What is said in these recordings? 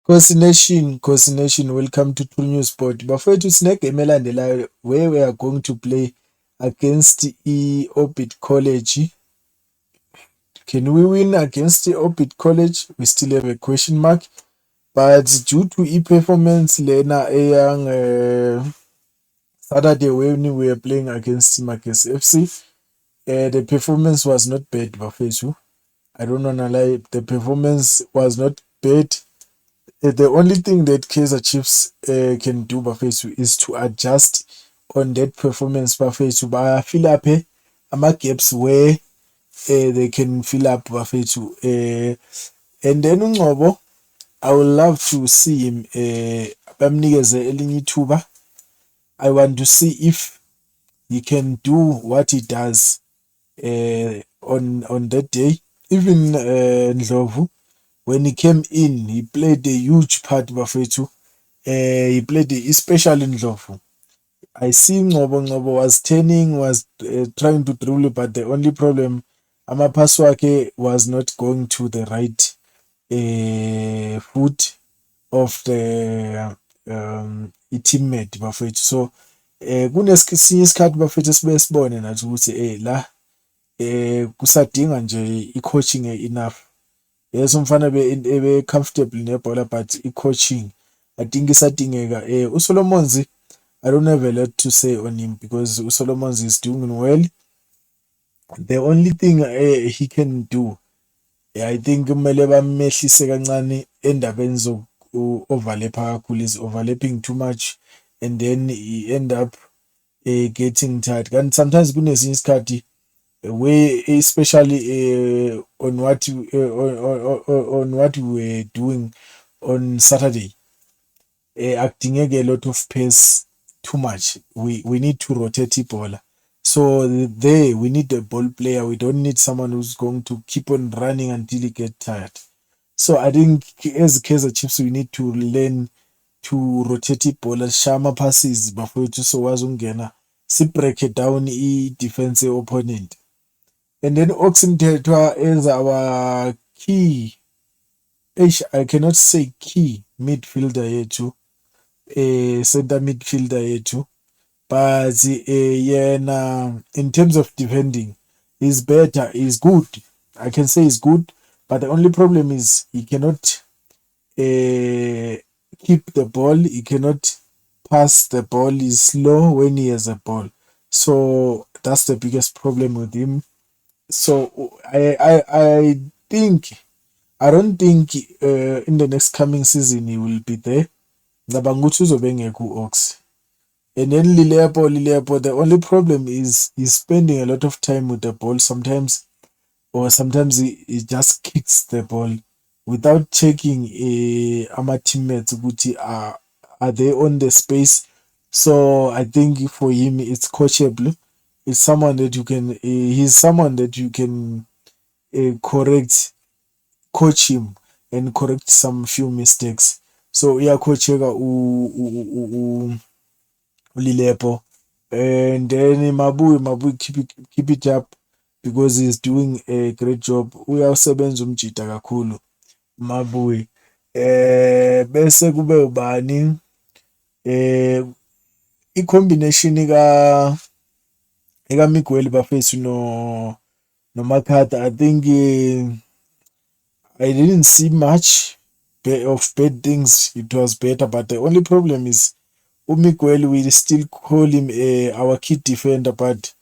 Khosi Nation, welcome to True News Sport. Bafowethu sinegame elandelayo where we are going to play against Orbit College. Can we win against Orbit College? We still have a question mark. But due to performance lena eyang Saturday when we were playing against Marcus FC, the performance was not bad, Bafowethu. I don't wanna lie, the performance was not bad. The only thing that Kaizer Chiefs can do, Bafethu, is to adjust on that performance, Bafethu. Fill up ama-gaps where they can fill up, Bafethu. And then uNgcobo, I would love to see him bamnikeze elinye ithuba. I want to see if he can do what he does on that day. Even Ndlovu, when he came in, he played a huge part, Bafethu. He played especially in Ndlovu. I see Ngcobo was turning, was trying to dribble, but the only problem, amapass wakhe was not going to the right foot of the teammate bafethu. So kunesinye isikhathi bafethu sibe sibone nathi ukuthi la kusadinga nje i-coaching enough. Yes, umfana ebe comfortable nebhola, but i-coaching I think isadingeka. USolomonzi, I don't have a lot to say on him because uSolomonzi is doing well. The only thing he can do, I think kumele bamehlise kancane endabeni overlap kakhulu, is overlapping too much and then he end up getting tired. And sometimes kunesinye isikhathi where especially on on what we were doing on Saturday, akudingeke a lot of pace too much. We need to rotate ball. So there we need a ball player. We don't need someone who's going to keep on running until he get tired. So I think as Kaizer Chiefs we need to learn to rotate ball, shama passes bafowethu sokwazi ukungena si break it down i-defense opponent. And then Oxenthethwa is our key, I cannot say key midfielder yethu, center midfielder yethu, but yena in terms of defending he's better, he's good. I can say he's good, but the only problem is he cannot keep the ball, he cannot pass the ball, he's slow when he has a ball. So that's the biggest problem with him. So I think I don't think in the next coming season he will be there. Ngicabanga ukuthi uzobe engekho u-Ox. And then Lilepo, the only problem is he's spending a lot of time with the ball sometimes, or sometimes he just kicks the ball without checking ama teammates ukuthi are they on the space. So I think for him it's coachable. It's someone that you can he's someone that you can correct, coach him and correct some few mistakes. So uyacoacheka uLilepo. And then Mabuyi keep it up because he's doing a great job. Uyasebenza umjida kakhulu Mabuyi. Bese kube ubani i-combination eka Miguel bafethu no Makhata. I think I didn't see much of bad things. It was better, but the only problem is Miguel, we still call him our key defender, but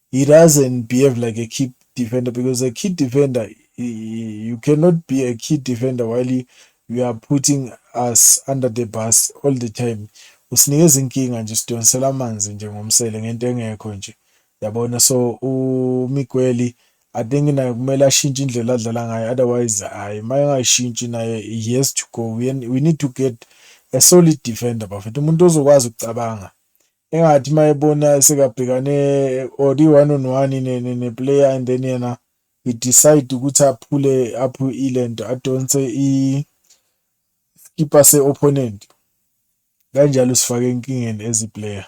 he doesn't behave like a key defender because a key defender, you cannot be a key defender while you are putting us under the bus all the time. Usinikeza inkinga nje, sidonsela amanzi nje ngomsele ngento engekho nje, yabona. So uMiguel I think naye kumele ashintshe indlela adlala ngayo, otherwise hayi uma engayishintshi naye he has to go. We need to get a solid defender bafethu, umuntu ozokwazi ukucabanga, engathi uma ebona sekabhekane or i-one on one ne-player and then yena he decide ukuthi aphule apho ilento adonse i-skipper se-opponent, kanjalo sifake enkingeni as i-player.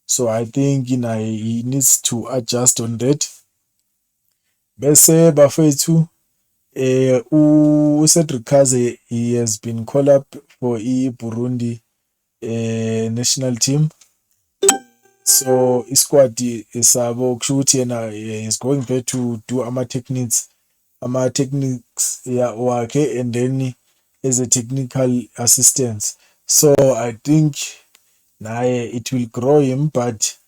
So I think naye he needs to adjust on that. Bese bafethu uCedric Kaze, he has been called up for Burundi national team. So isquad sabo kusho ukuthi yena is going there to do ama-techniques wakhe, and then as a technical assistant. So I think naye it will grow him, but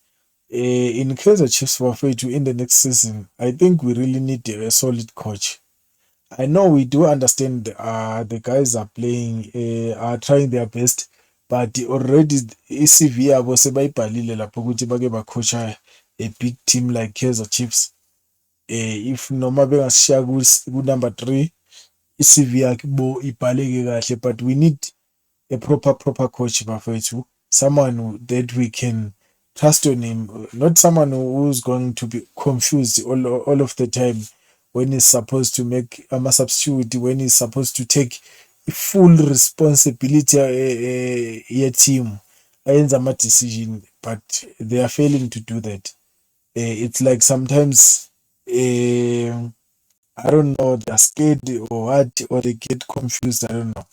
in Kaizer Chiefs bafowethu in the next season, I think we really need a solid coach. I know we do understand the guys are playing, are trying their best, but already i-CV yabo sebayibhalile lapho ukuthi bake bacoacha a big team like Kaizer Chiefs. If noma bengasishiya ku-number 3, i-CV yakhe bo ibhaleke kahle, but we need a proper coach bafowethu, someone that we can trust on him, not someone who's going to be confused all of the time when he's supposed to make ama-substitute, when he's supposed to take full responsibility ye-team, ayenza ama-decision, but they are failing to do that. It's like sometimes I don't know, they're scared or what, or they get confused, I don't know.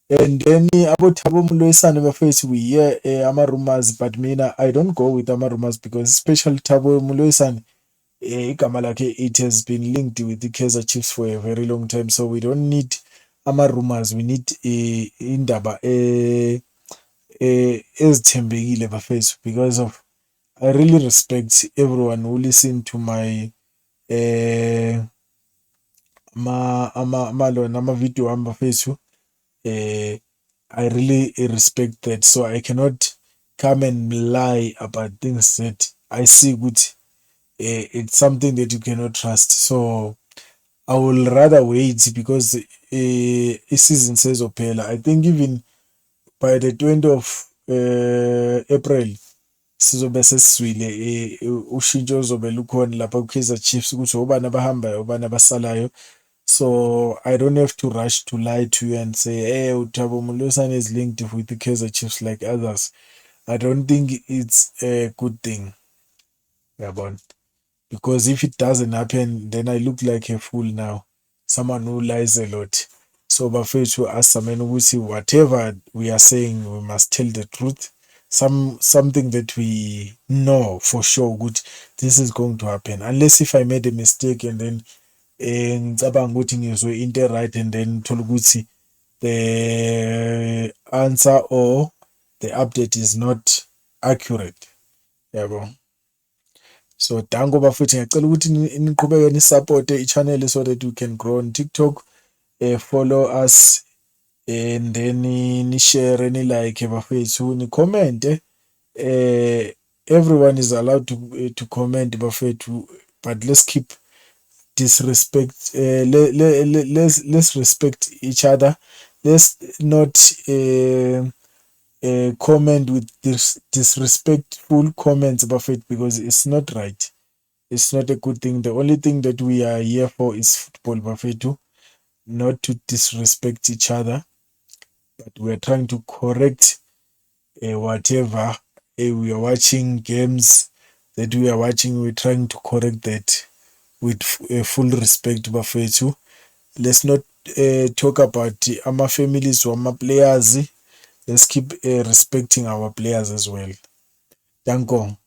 And then about Thabo Mloisane bafethu, we hear ama-rumors, but mina I don't go with ama-rumors, because especially Thabo Mloisane, igama lakhe, it has been linked with the Kaizer Chiefs for a very long time, so we don't need ama-rumors, we need indaba ezithembekile bafethu, because of I really respect everyone who listen to my ama-video wami bafethu. I really respect that. So I cannot come and lie about things that I see good. It's something that you cannot trust. So I will rather wait, because season says Opela. I think even by the 20th of April, sizobe sesizwile ushintsho ozobe lukhona lapha ku-Kaizer Chiefs, ukuthi obani abahambayo, obani abasalayo. So I don't have to rush to lie to you and say, hey, Thabo Mloisane is linked with the Kaizer Chiefs like others. I don't think it's a good thing. Yabona. Because if it doesn't happen, then I look like a fool now. Someone who lies a lot. So bafethu asamene ukuthi whatever we are saying, we must tell the truth. Something that we know for sure good, this is going to happen. Unless if I made a mistake and then ngicabanga ukuthi ngizwe into right, and then thola ukuthi the answer or the update is not accurate. Yabo. So danko bafethu, ngiyacela ukuthi niqhubeke nisupporte i-channel so that we can grow on TikTok. Follow us, and then ni share, ni like bafethu, ni comment. Everyone is allowed to comment bafethu, but let's keep disrespect, let's respect each other. Let's not comment with disrespectful comments about it, because it's not right. It's not a good thing. The only thing that we are here for is football bafethu, not to disrespect each other, but we are trying to correct whatever we are watching, games that we are watching, we're trying to correct that with full respect bafethu. Let's not talk about our families or our players. Let's keep respecting our players as well. Danko.